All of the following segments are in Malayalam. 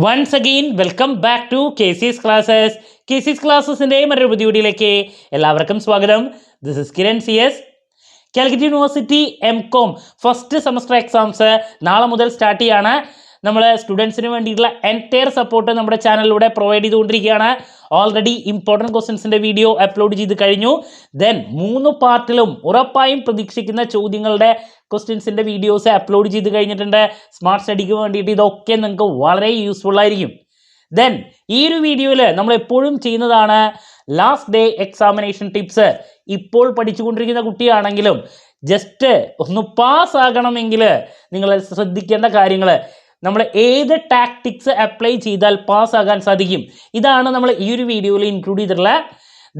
Once again, welcome back to KCS Classes. KCS Classesന്റെ മറ്റൊരു പുതിയ വീഡിയോയിലേക്ക് എല്ലാവർക്കും സ്വാഗതം. This is Kiran CS. Calicut university MCOM first semester exams നാളെ മുതൽ സ്റ്റാർട്ട് ചെയ്യാണ്. നമ്മൾ സ്റ്റുഡൻസിന് വേണ്ടിയിട്ടുള്ള എൻറ്റയർ സപ്പോർട്ട് നമ്മുടെ ചാനലിലൂടെ പ്രൊവൈഡ് ചെയ്തുകൊണ്ടിരിക്കുകയാണ്. ഓൾറെഡി ഇമ്പോർട്ടൻറ്റ് ക്വസ്റ്റ്യൻസിൻ്റെ വീഡിയോ അപ്ലോഡ് ചെയ്ത് കഴിഞ്ഞു. ദെൻ 3 പാർട്ടിലും ഉറപ്പായും പ്രതീക്ഷിക്കുന്ന ചോദ്യങ്ങളുടെ ക്വസ്റ്റ്യൻസിൻ്റെ വീഡിയോസ് അപ്ലോഡ് ചെയ്ത് കഴിഞ്ഞിട്ടുണ്ട്. സ്മാർട്ട് സ്റ്റഡിക്ക് വേണ്ടിയിട്ട് ഇതൊക്കെ നിങ്ങൾക്ക് വളരെ യൂസ്ഫുൾ ആയിരിക്കും. ദെൻ ഈ ഒരു വീഡിയോയിൽ നമ്മൾ എപ്പോഴും ചെയ്യുന്നതാണ് ലാസ്റ്റ് ഡേ എക്സാമിനേഷൻ ടിപ്സ്. ഇപ്പോൾ പഠിച്ചുകൊണ്ടിരിക്കുന്ന കുട്ടിയാണെങ്കിലും ജസ്റ്റ് ഒന്ന് പാസ്സാകണമെങ്കിൽ നിങ്ങൾ ശ്രദ്ധിക്കേണ്ട കാര്യങ്ങൾ, നമ്മൾ ഏത് ടാക്ടിക്സ് അപ്ലൈ ചെയ്താൽ പാസ്സാകാൻ സാധിക്കും, ഇതാണ് നമ്മൾ ഈ ഒരു വീഡിയോയിൽ ഇൻക്ലൂഡ് ചെയ്തിട്ടുള്ളത്.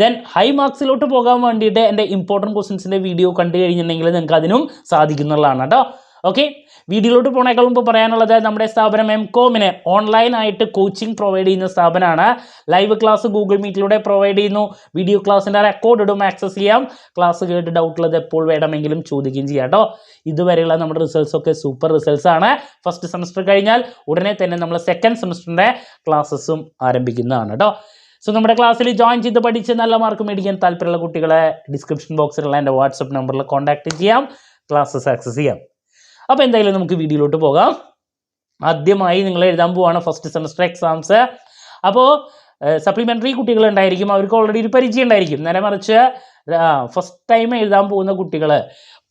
ദെൻ ഹൈ മാർക്സിലോട്ട് പോകാൻ വേണ്ടിയിട്ട് എൻ്റെ ഇമ്പോർട്ടൻറ്റ് ക്വസ്റ്റ്യൻസിൻ്റെ വീഡിയോ കണ്ടു കഴിഞ്ഞിട്ടുണ്ടെങ്കിൽ നിങ്ങൾക്ക് അതിനും സാധിക്കുന്നുള്ളതാണ് കേട്ടോ. ഓക്കെ, വീഡിയോയിലോട്ട് പോണേക്കാൾ മുമ്പ് പറയാനുള്ളത്, നമ്മുടെ സ്ഥാപനം MCOMന് ഓൺലൈനായിട്ട് കോച്ചിങ് പ്രൊവൈഡ് ചെയ്യുന്ന സ്ഥാപനമാണ്. ലൈവ് ക്ലാസ് ഗൂഗിൾ മീറ്റിലൂടെ പ്രൊവൈഡ് ചെയ്യുന്നു. വീഡിയോ ക്ലാസ്സിൻ്റെ റെക്കോർഡിടും ആക്സസ് ചെയ്യാം. ക്ലാസ് കേട്ട് ഡൗട്ടുള്ളത് എപ്പോൾ വേണമെങ്കിലും ചോദിക്കുകയും ചെയ്യാം കേട്ടോ. ഇതുവരെയുള്ള നമ്മുടെ റിസൾട്ട്സ് ഒക്കെ സൂപ്പർ റിസൾട്ട്സ് ആണ്. ഫസ്റ്റ് സെമസ്റ്റർ കഴിഞ്ഞാൽ ഉടനെ തന്നെ നമ്മൾ സെക്കൻഡ് സെമസ്റ്ററിൻ്റെ ക്ലാസ്സസും ആരംഭിക്കുന്നതാണ് കേട്ടോ. സോ നമ്മുടെ ക്ലാസ്സിൽ ജോയിൻ ചെയ്ത് പഠിച്ച് നല്ല മാർക്ക് മേടിക്കാൻ താല്പര്യമുള്ള കുട്ടികളെ ഡിസ്ക്രിപ്ഷൻ ബോക്സിലുള്ള എൻ്റെ വാട്സപ്പ് നമ്പറിൽ കോൺടാക്ട് ചെയ്യാം, ക്ലാസ്സസ് ആക്സസ് ചെയ്യാം. അപ്പോൾ എന്തായാലും നമുക്ക് വീഡിയോയിലോട്ട് പോകാം. ആദ്യമായി നിങ്ങൾ എഴുതാൻ പോവാണ് ഫസ്റ്റ് സെമസ്റ്റർ എക്സാംസ്. അപ്പോൾ സപ്ലിമെൻ്ററി കുട്ടികളുണ്ടായിരിക്കും, അവർക്ക് ഓൾറെഡി ഒരു പരിചയം ഉണ്ടായിരിക്കും. നേരെ മറിച്ച് ഫസ്റ്റ് ടൈം എഴുതാൻ പോകുന്ന കുട്ടികൾ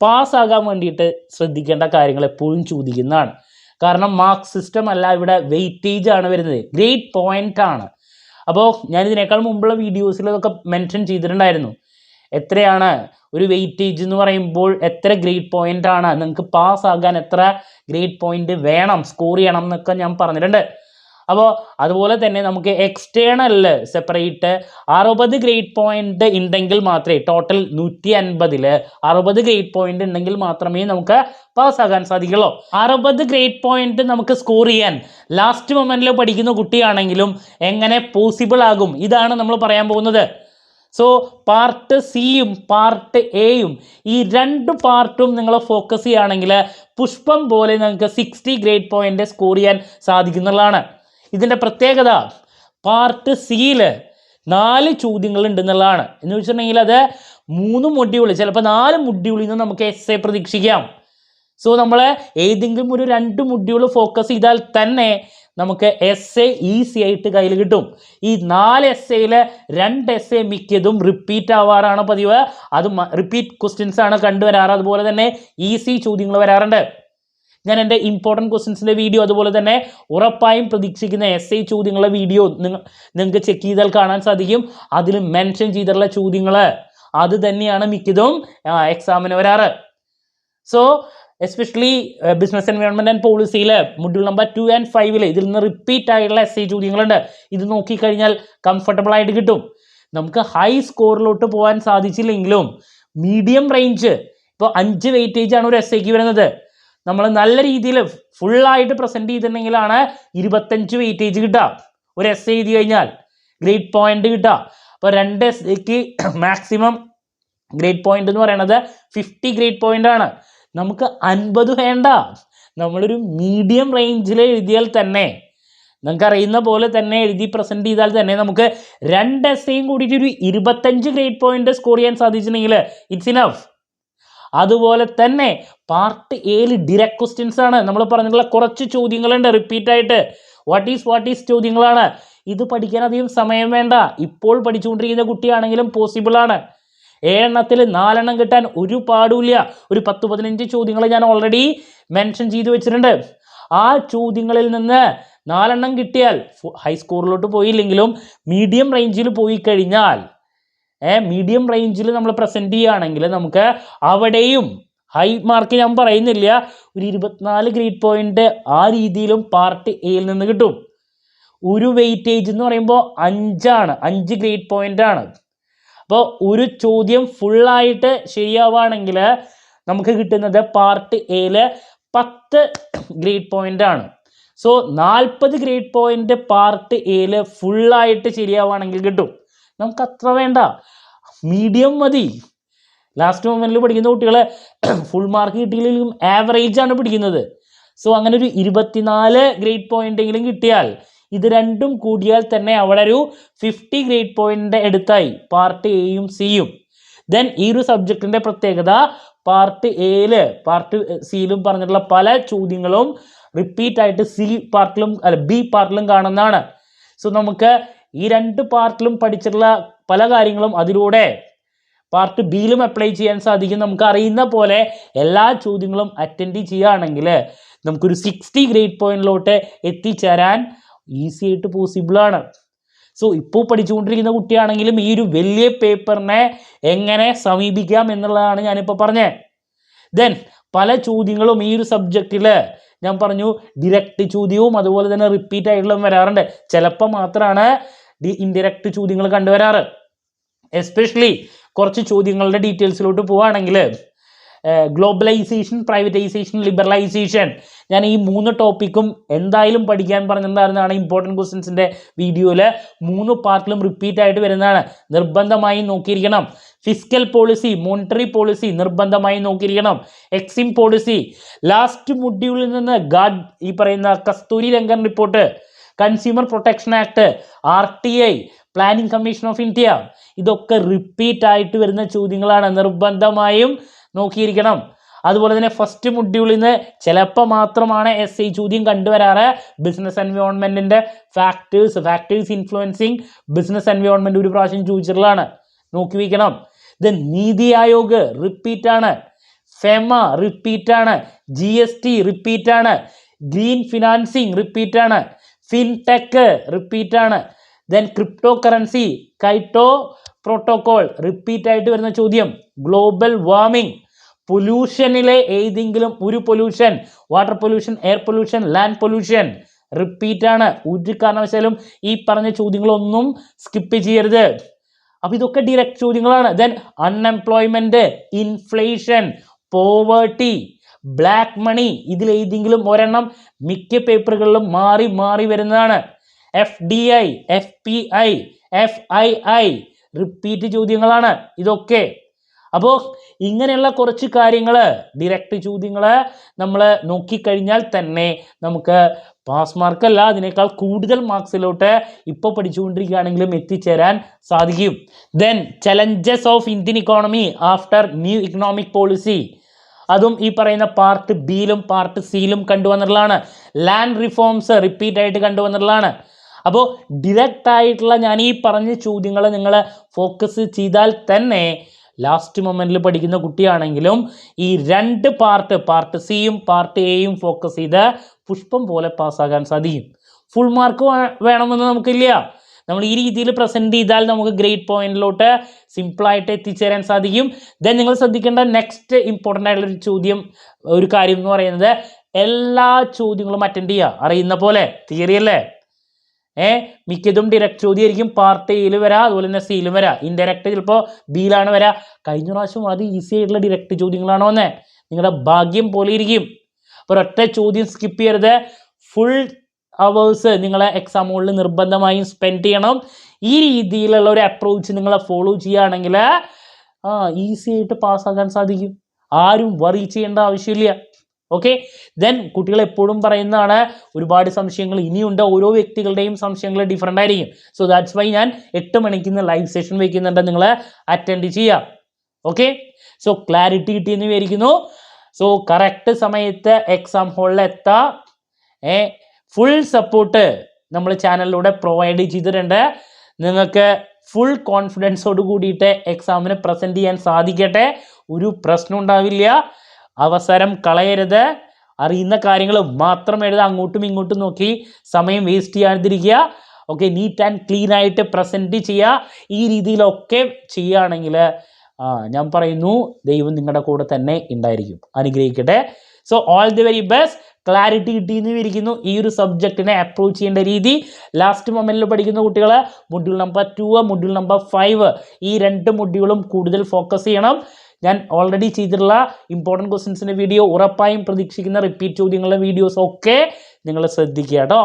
പാസ്സാകാൻ വേണ്ടിയിട്ട് ശ്രദ്ധിക്കേണ്ട കാര്യങ്ങൾ എപ്പോഴും ചോദിക്കുന്നതാണ്. കാരണം മാർക്ക് സിസ്റ്റം അല്ല, ഇവിടെ വെയിറ്റേജ് ആണ് വരുന്നത്, ഗ്രേഡ് പോയിൻ്റ് ആണ്. അപ്പോൾ ഞാനിതിനേക്കാൾ മുമ്പുള്ള വീഡിയോസിൽ അതൊക്കെ മെൻഷൻ ചെയ്തിട്ടുണ്ടായിരുന്നു. എത്രയാണ് ഒരു വെയിറ്റേജ് എന്ന് പറയുമ്പോൾ, എത്ര ഗ്രേഡ് പോയിൻ്റ് ആണ് നിങ്ങൾക്ക് പാസ്സാകാൻ, എത്ര ഗ്രേഡ് പോയിൻ്റ് വേണം, സ്കോർ ചെയ്യണം എന്നൊക്കെ ഞാൻ പറഞ്ഞിട്ടുണ്ട്. അപ്പോൾ അതുപോലെ തന്നെ നമുക്ക് എക്സ്റ്റേണലിൽ സെപ്പറേറ്റ് 60 ഗ്രേഡ് പോയിൻ്റ് ഉണ്ടെങ്കിൽ മാത്രമേ, ടോട്ടൽ 150ൽ 60 ഗ്രേഡ് പോയിൻ്റ് ഉണ്ടെങ്കിൽ മാത്രമേ നമുക്ക് പാസ്സാകാൻ സാധിക്കുള്ളൂ. 60 ഗ്രേഡ് പോയിൻ്റ് നമുക്ക് സ്കോർ ചെയ്യാൻ ലാസ്റ്റ് മൊമെൻറ്റിൽ പഠിക്കുന്ന കുട്ടിയാണെങ്കിലും എങ്ങനെ പോസിബിൾ ആകും, ഇതാണ് നമ്മൾ പറയാൻ പോകുന്നത്. സോ പാർട്ട് സിയും പാർട്ട് എയും, ഈ 2 പാർട്ടും നിങ്ങൾ ഫോക്കസ് ചെയ്യുകയാണെങ്കിൽ പുഷ്പം പോലെ നിങ്ങൾക്ക് 60 ഗ്രേഡ് പോയിൻ്റ് സ്കോർ ചെയ്യാൻ സാധിക്കുന്നുള്ളതാണ്. ഇതിൻ്റെ പ്രത്യേകത, പാർട്ട് സിയിൽ 4 ചോദ്യങ്ങൾ ഉണ്ടെന്നുള്ളതാണ്. എന്ന് വെച്ചിട്ടുണ്ടെങ്കിൽ അത് 3 മൊഡ്യൂൾ, ചിലപ്പോൾ 4 മൊഡ്യൂളിൽ നിന്ന് നമുക്ക് എസ്സേ പ്രതീക്ഷിക്കാം. സോ നമ്മൾ ഏതെങ്കിലും ഒരു 2 മൊഡ്യൂൾ ഫോക്കസ് ചെയ്താൽ തന്നെ നമുക്ക് എസ്സേ ഈസി ആയിട്ട് കയ്യിൽ കിട്ടും. ഈ 4 എസ്സേയിൽ 2 എസ്സേ മിക്കതും റിപ്പീറ്റ് ആവാറാണ് പതിവ്. അത് റിപ്പീറ്റ് ക്വസ്റ്റ്യൻസ് ആണ് കണ്ടുവരാറ്. അതുപോലെ തന്നെ ഈസി ചോദ്യങ്ങൾ വരാറുണ്ട്. ഞാൻ എൻ്റെ ഇമ്പോർട്ടൻറ്റ് ക്വസ്റ്റ്യൻസിൻ്റെ വീഡിയോ, അതുപോലെ തന്നെ ഉറപ്പായും പ്രതീക്ഷിക്കുന്ന എസ്സേ ചോദ്യങ്ങളുടെ വീഡിയോ നിങ്ങൾക്ക് ചെക്ക് ചെയ്താൽ കാണാൻ സാധിക്കും. അതിൽ മെൻഷൻ ചെയ്തിട്ടുള്ള ചോദ്യങ്ങൾ അത് തന്നെയാണ് മിക്കതും എക്സാമിന് വരാറ്. So especially business environment and പോളിസിയിൽ മൊഡ്യൂൾ നമ്പർ 2 and 5 ഇതിൽ നിന്ന് റിപ്പീറ്റ് ആയിട്ടുള്ള എസ്സേ ചോദ്യങ്ങളുണ്ട്. ഇത് നോക്കിക്കഴിഞ്ഞാൽ കംഫർട്ടബിൾ ആയിട്ട് കിട്ടും. നമുക്ക് ഹൈ സ്കോറിലോട്ട് പോകാൻ സാധിച്ചില്ലെങ്കിലും മീഡിയം റേഞ്ച്, ഇപ്പോൾ 5 വെയിറ്റേജ് ആണ് ഒരു എസ്സേക്ക് വരുന്നത്. നമ്മൾ നല്ല രീതിയിൽ ഫുള്ളായിട്ട് പ്രസൻറ്റ് ചെയ്തിട്ടുണ്ടെങ്കിലാണ് 25 വെയിറ്റേജ് കിട്ടുക. ഒരു എസ്സേ എഴുതി കഴിഞ്ഞാൽ ഗ്രേഡ് പോയിൻ്റ് കിട്ടുക. അപ്പോൾ 2 എസ്സേക്ക് മാക്സിമം ഗ്രേഡ് പോയിൻ്റ് എന്ന് പറയുന്നത് 50 ഗ്രേഡ് പോയിൻ്റ് ആണ്. നമുക്ക് 50 വേണ്ട, നമ്മളൊരു മീഡിയം റേഞ്ചിൽ എഴുതിയാൽ തന്നെ, നിങ്ങൾക്ക് അറിയുന്ന പോലെ തന്നെ എഴുതി പ്രസൻറ്റ് ചെയ്താൽ തന്നെ നമുക്ക് 2 എസ്സേയും കൂടിയിട്ട് ഒരു 25 ഗ്രേഡ് പോയിൻ്റ് സ്കോർ ചെയ്യാൻ സാധിച്ചിട്ടുണ്ടെങ്കിൽ ഇറ്റ്സ് ഇനഫ്. അതുപോലെ തന്നെ പാർട്ട് എയിൽ ഡിറക്റ്റ് ക്വസ്റ്റ്യൻസ് ആണ്. നമ്മൾ പറഞ്ഞിട്ടുള്ള കുറച്ച് ചോദ്യങ്ങളുണ്ട് റിപ്പീറ്റായിട്ട്, വാട്ട് ഈസ് ചോദ്യങ്ങളാണ്. ഇത് പഠിക്കാൻ അധികം സമയം വേണ്ട. ഇപ്പോൾ പഠിച്ചുകൊണ്ടിരിക്കുന്ന കുട്ടിയാണെങ്കിലും പോസിബിളാണ്. 7 എണ്ണത്തിൽ 4 എണ്ണം കിട്ടാൻ ഒരു പാടുമില്ല. ഒരു 10-15 ചോദ്യങ്ങൾ ഞാൻ ഓൾറെഡി മെൻഷൻ ചെയ്ത് വെച്ചിട്ടുണ്ട്. ആ ചോദ്യങ്ങളിൽ നിന്ന് 4 എണ്ണം കിട്ടിയാൽ ഹൈ സ്കോറിലോട്ട് പോയില്ലെങ്കിലും മീഡിയം റേഞ്ചിൽ പോയി കഴിഞ്ഞാൽ, മീഡിയം റേഞ്ചിൽ നമ്മൾ പ്രസൻറ്റ് ചെയ്യുകയാണെങ്കിൽ നമുക്ക് അവിടെയും ഹൈ മാർക്ക് ഞാൻ പറയുന്നില്ല, ഒരു 24 ഗ്രേഡ് പോയിൻ്റ് ആ രീതിയിലും പാർട്ട് എയിൽ നിന്ന് കിട്ടും. ഒരു വെയിറ്റേജ് എന്ന് പറയുമ്പോൾ 5 ഗ്രേഡ് പോയിൻ്റ് ആണ്. അപ്പോൾ ഒരു ചോദ്യം ഫുള്ളായിട്ട് ശരിയാവുകയാണെങ്കിൽ നമുക്ക് കിട്ടുന്നത് പാർട്ട് എയിൽ 10 ഗ്രേഡ് പോയിൻ്റ് ആണ്. സോ 40 ഗ്രേഡ് പോയിൻ്റ് പാർട്ട് എയിൽ ഫുള്ളായിട്ട് ശരിയാവുകയാണെങ്കിൽ കിട്ടും. നമുക്ക് അത്ര വേണ്ട, മീഡിയം മതി. ലാസ്റ്റ് മൊമെൻറ്റിൽ പഠിക്കുന്ന കുട്ടികളെ ഫുൾ മാർക്ക് കിട്ടിയില്ലെങ്കിലും ആവറേജ് ആണ് പിടിക്കുന്നത്. സോ അങ്ങനെ ഒരു 24 ഗ്രേഡ് പോയിന്റെങ്കിലും കിട്ടിയാൽ ഇത് രണ്ടും കൂടിയാൽ തന്നെ അവിടെ ഒരു 50 ഗ്രേഡ് പോയിന്റ് എടുത്തായി പാർട്ട് എയും സിയും. ദെൻ ഈ ഒരു സബ്ജക്റ്റിന്റെ പ്രത്യേകത പാർട്ട് എയില് പാർട്ട് സിയിലും പറഞ്ഞിട്ടുള്ള പല ചോദ്യങ്ങളും റിപ്പീറ്റ് ആയിട്ട് ബി പാർട്ടിലും കാണുന്നതാണ്. സോ നമുക്ക് ഈ രണ്ട് പാർട്ടിലും പഠിച്ചിട്ടുള്ള പല കാര്യങ്ങളും അതിലൂടെ പാർട്ട് ബിയിലും അപ്ലൈ ചെയ്യാൻ സാധിക്കും. നമുക്ക് അറിയുന്ന പോലെ എല്ലാ ചോദ്യങ്ങളും അറ്റൻഡ് ചെയ്യുകയാണെങ്കിൽ നമുക്കൊരു 60 ഗ്രേഡ് പോയിന്റിലോട്ട് എത്തിച്ചേരാൻ ഈസി ആയിട്ട് പോസിബിളാണ്. സോ ഇപ്പോൾ പഠിച്ചുകൊണ്ടിരിക്കുന്ന കുട്ടിയാണെങ്കിലും ഈ ഒരു വലിയ പേപ്പറിനെ എങ്ങനെ സമീപിക്കാം എന്നുള്ളതാണ് ഞാനിപ്പോൾ പറഞ്ഞത്. ദെൻ പല ചോദ്യങ്ങളും ഈ ഒരു സബ്ജക്റ്റിൽ ഞാൻ പറഞ്ഞു ഡിറക്റ്റ് ചോദ്യവും അതുപോലെ തന്നെ റിപ്പീറ്റ് ആയിട്ടുള്ളതും വരാറുണ്ട്. ചിലപ്പോൾ മാത്രമാണ് ഇൻഡിറക്റ്റ് ചോദ്യങ്ങൾ കണ്ടുവരാറ്. എസ്പെഷ്യലി കുറച്ച് ചോദ്യങ്ങളുടെ ഡീറ്റെയിൽസിലോട്ട് പോവുകയാണെങ്കിൽ ഗ്ലോബലൈസേഷൻ, പ്രൈവറ്റൈസേഷൻ, ലിബറലൈസേഷൻ, ഞാൻ ഈ 3 ടോപ്പിക്കും എന്തായാലും പഠിക്കാൻ പറഞ്ഞിട്ടുണ്ടായിരുന്നതാണ്. ഇമ്പോർട്ടൻറ്റ് ക്വസ്റ്റ്യൻസിൻ്റെ വീഡിയോയിൽ 3 പാർട്ടിലും റിപ്പീറ്റ് ആയിട്ട് വരുന്നതാണ്. നിർബന്ധമായും നോക്കിയിരിക്കണം. ഫിസ്ക്കൽ പോളിസി, മോണിറ്ററി പോളിസി നിർബന്ധമായും നോക്കിയിരിക്കണം. എക്സിം പോളിസി, ലാസ്റ്റ് മൊഡ്യൂളിൽ നിന്ന് ഈ പറയുന്ന Kasturi Rangan report, consumer protection act, RTI, planning commission of India, ഇതൊക്കെ റിപ്പീറ്റ് ആയിട്ട് വരുന്ന ചോദ്യങ്ങളാണ്. നിർബന്ധമായും നോക്കിയിരിക്കണം. അതുപോലെ തന്നെ ഫസ്റ്റ് മൊഡ്യൂളിൽ നിന്ന് ചിലപ്പോൾ മാത്രമാണ് SI ചോദ്യം കണ്ടുവരാറ്. ബിസിനസ് എൻവയോൺമെൻറ്റിൻ്റെ ഫാക്ടേഴ്സ് ഇൻഫ്ലുവൻസിങ് ബിസിനസ് എൻവയോൺമെൻറ്റ് ഒരു പ്രാവശ്യം ചോദിച്ചിട്ടുള്ളതാണ്, നോക്കി വയ്ക്കണം. ദെൻ നീതി ആയോഗ് റിപ്പീറ്റാണ്, ഫെമ റിപ്പീറ്റാണ്, GST റിപ്പീറ്റാണ്, ഗ്രീൻ ഫിനാൻസിങ് റിപ്പീറ്റാണ്, ഫിൻടെക് റിപ്പീറ്റാണ്. Then cryptocurrency, Kyoto protocol repeat ആയിട്ട് വരുന്ന ചോദ്യം. ഗ്ലോബൽ വാർമിംഗ്, പൊല്യൂഷനിലെ ഏതെങ്കിലും ഒരു pollution, water pollution, air pollution, land pollution റിപ്പീറ്റാണ്. ഒരു കാരണവശാലും ഈ പറഞ്ഞ ചോദ്യങ്ങളൊന്നും സ്കിപ്പ് ചെയ്യരുത്. അപ്പോൾ ഇതൊക്കെ ഡയറക്റ്റ് ചോദ്യങ്ങളാണ്. Then unemployment, inflation, poverty, black money, ഇതിലേതെങ്കിലും ഒരെണ്ണം മിക്ക പേപ്പറുകളിലും മാറി മാറി വരുന്നതാണ്. FDI, FPI, FII റിപ്പീറ്റ് ചോദ്യങ്ങളാണ് ഇതൊക്കെ. അപ്പോൾ ഇങ്ങനെയുള്ള കുറച്ച് കാര്യങ്ങൾ ഡയറക്റ്റ് ചോദ്യങ്ങൾ നമ്മൾ നോക്കിക്കഴിഞ്ഞാൽ തന്നെ നമുക്ക് പാസ് മാർക്കല്ല അതിനേക്കാൾ കൂടുതൽ മാർക്സിലോട്ട് ഇപ്പോൾ പഠിച്ചുകൊണ്ടിരിക്കുകയാണെങ്കിലും എത്തിച്ചേരാൻ സാധിക്കും. Then challenges of Indian economy after new economic policy, അതും ഈ പറയുന്ന പാർട്ട് ബിയിലും പാർട്ട് സിയിലും കണ്ടുവന്നിട്ടുള്ളതാണ്. ലാൻഡ് റിഫോംസ് റിപ്പീറ്റ് ആയിട്ട് കണ്ടുവന്നിട്ടുള്ളതാണ്. അപ്പോൾ ഡിറക്റ്റ് ആയിട്ടുള്ള ഞാൻ ഈ പറഞ്ഞ ചോദ്യങ്ങൾ നിങ്ങൾ ഫോക്കസ് ചെയ്താൽ തന്നെ ലാസ്റ്റ് മൊമെൻറ്റിൽ പഠിക്കുന്ന കുട്ടിയാണെങ്കിലും ഈ 2 പാർട്ട് സിയും പാർട്ട് എയും ഫോക്കസ് ചെയ്ത് പുഷ്പം പോലെ പാസ്സാകാൻ സാധിക്കും. ഫുൾ മാർക്ക് വേണമെന്ന് നമുക്കില്ല. നമ്മൾ ഈ രീതിയിൽ പ്രസൻറ്റ് ചെയ്താൽ നമുക്ക് ഗ്രേഡ് പോയിന്റിലോട്ട് സിമ്പിളായിട്ട് എത്തിച്ചേരാൻ സാധിക്കും. ദെൻ നിങ്ങൾ ശ്രദ്ധിക്കേണ്ട നെക്സ്റ്റ് ഇമ്പോർട്ടൻ്റ് ആയിട്ടുള്ളൊരു ചോദ്യം, ഒരു കാര്യം എന്ന് പറയുന്നത് എല്ലാ ചോദ്യങ്ങളും അറ്റൻഡ് ചെയ്യുക. അറിയുന്ന പോലെ തിയറി അല്ലേ, മിക്കതും ഡിറക്റ്റ് ചോദ്യമായിരിക്കും. പാർട്ട് എയിൽ വരാം, അതുപോലെ തന്നെ സിയിലും വരാം. ഇൻഡയറക്റ്റ് ചിലപ്പോൾ ബിയിലാണ് വരാം. കഴിഞ്ഞ പ്രാവശ്യം അത് ഈസി ആയിട്ടുള്ള ഡിറക്റ്റ് ചോദ്യങ്ങളാണോ വന്നേ, നിങ്ങളുടെ ഭാഗ്യം പോലെ ഇരിക്കും. അപ്പോൾ ഒറ്റ ചോദ്യം സ്കിപ്പ് ചെയ്യരുത്. ഫുൾ അവേഴ്സ് നിങ്ങളെ എക്സാം ഹോളിൽ നിർബന്ധമായും സ്പെൻഡ് ചെയ്യണം. ഈ രീതിയിലുള്ള ഒരു അപ്രോച്ച് നിങ്ങൾ ഫോളോ ചെയ്യുകയാണെങ്കിൽ ഈസി ആയിട്ട് പാസ്സാക്കാൻ സാധിക്കും. ആരും വറി ചെയ്യേണ്ട ആവശ്യമില്ല. ഓക്കെ. ദെൻ കുട്ടികൾ എപ്പോഴും പറയുന്നതാണ് ഒരുപാട് സംശയങ്ങൾ ഇനിയുണ്ട്. ഓരോ വ്യക്തികളുടെയും സംശയങ്ങൾ ഡിഫറെൻ്റ് ആയിരിക്കും. സോ ദാറ്റ്സ് വൈ ഞാൻ 8 മണിക്ക് ഇന്ന് ലൈവ് സെഷൻ വയ്ക്കുന്നുണ്ട്, നിങ്ങൾ അറ്റൻഡ് ചെയ്യാം. ഓക്കെ. സോ ക്ലാരിറ്റി കിട്ടിയെന്ന് വിചാരിക്കുന്നു. സോ കറക്റ്റ് സമയത്ത് എക്സാം ഹോളിൽ എത്താം. ഫുൾ സപ്പോർട്ട് നമ്മൾ ചാനലിലൂടെ പ്രൊവൈഡ് ചെയ്തിട്ടുണ്ട്. നിങ്ങൾക്ക് ഫുൾ കോൺഫിഡൻസോട് കൂടിയിട്ട് എക്സാമിന് പ്രസൻറ്റ് ചെയ്യാൻ സാധിക്കട്ടെ. ഒരു പ്രശ്നം ഉണ്ടാവില്ല. അവസരം കളയരുത്. അറിയുന്ന കാര്യങ്ങൾ മാത്രം എഴുതുക. അങ്ങോട്ടും ഇങ്ങോട്ടും നോക്കി സമയം വേസ്റ്റ് ചെയ്യാതിരിക്കുക. ഓക്കെ. നീറ്റ് ആൻഡ് ക്ലീൻ ആയിട്ട് പ്രസൻറ്റ് ചെയ്യുക. ഈ രീതിയിലൊക്കെ ചെയ്യുകയാണെങ്കിൽ ഞാൻ പറയുന്നു ദൈവം നിങ്ങളുടെ കൂടെ തന്നെ ഉണ്ടായിരിക്കും. അനുഗ്രഹിക്കട്ടെ. So all the very best. Clarity കിട്ടിയെന്ന് വിരിക്കുന്നു. ഈ ഒരു സബ്ജക്റ്റിനെ അപ്രോച്ച് ചെയ്യേണ്ട രീതി ലാസ്റ്റ് മൊമെൻറ്റിൽ പഠിക്കുന്ന കുട്ടികൾ മൊഡ്യൂൾ നമ്പർ 2, മൊഡ്യൂൾ നമ്പർ 5 ഈ 2 മൊഡ്യൂളും കൂടുതൽ ഫോക്കസ് ചെയ്യണം. ഞാൻ ഓൾറെഡി ചെയ്തിട്ടുള്ള ഇമ്പോർട്ടൻറ്റ് ക്വസ്റ്റ്യൻസിൻ്റെ വീഡിയോ ഉറപ്പായും പ്രതീക്ഷിക്കുന്ന റിപ്പീറ്റ് ചോദ്യങ്ങളുടെ വീഡിയോസ് ഒക്കെ നിങ്ങൾ ശ്രദ്ധിക്കുക കേട്ടോ.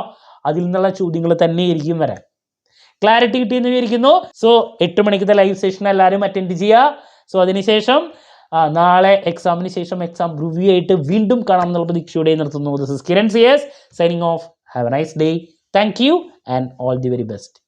അതിൽ നിന്നുള്ള ചോദ്യങ്ങൾ തന്നെ ആയിരിക്കും വരാൻ. ക്ലാരിറ്റി കിട്ടിയെന്ന് വിചാരിക്കുന്നു. സോ 8 മണിക്കത്തെ ലൈവ് സെഷൻ എല്ലാവരും അറ്റൻഡ് ചെയ്യുക. സോ അതിനുശേഷം നാളെ എക്സാമിന് ശേഷം എക്സാം റിവ്യൂ ആയിട്ട് വീണ്ടും കാണാം എന്നുള്ള പ്രതീക്ഷയോടെ നിർത്തുന്നു. This is Kiran CS signing off. Have a nice day. Thank you and all the very best.